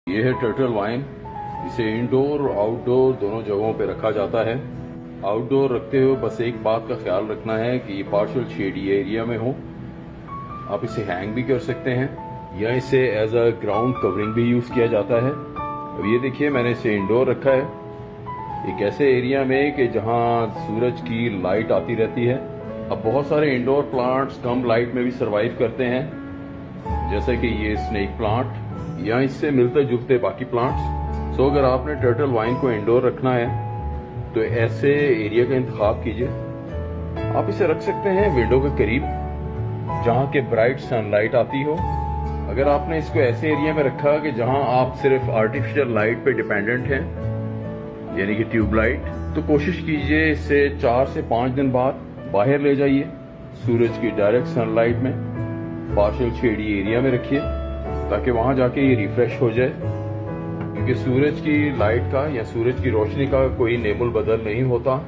یہ ہے ٹرٹل وائن. اسے انڈور اور آؤٹ ڈور دونوں جگہوں پہ رکھا جاتا ہے. آؤٹ ڈور رکھتے ہوئے بس ایک بات کا خیال رکھنا ہے کہ یہ پارشل شیڈی ایریا میں ہو. آپ اسے ہینگ بھی کر سکتے ہیں یا اسے ایز اے گراؤنڈ کورنگ بھی یوز کیا جاتا ہے. اب یہ دیکھیے میں نے اسے انڈور رکھا ہے ایک ایسے ایریا میں کہ جہاں سورج کی لائٹ آتی رہتی ہے. اب بہت سارے انڈور پلانٹس کم لائٹ میں بھی سروائیو کرتے ہیں جیسے کہ یہ اسنیک پلانٹ یا اس سے ملتے جلتے باقی پلانٹس. سو اگر آپ نے ٹرٹل وائن کو انڈور رکھنا ہے تو ایسے ایریا کا انتخاب کیجئے. آپ اسے رکھ سکتے ہیں ونڈو کے قریب جہاں کہ برائٹ سن لائٹ آتی ہو. اگر آپ نے اس کو ایسے ایریا میں رکھا کہ جہاں آپ صرف آرٹیفیشل لائٹ پہ ڈیپینڈنٹ ہیں یعنی کہ ٹیوب لائٹ, تو کوشش کیجئے اس سے 4 سے 5 دن بعد باہر لے جائیے, سورج کی ڈائریکٹ سن لائٹ میں پارشل شیڈی ایریا میں رکھیے تاکہ وہاں جا کے یہ ریفریش ہو جائے. کیونکہ سورج کی لائٹ کا یا سورج کی روشنی کا کوئی نعم البدل نہیں ہوتا.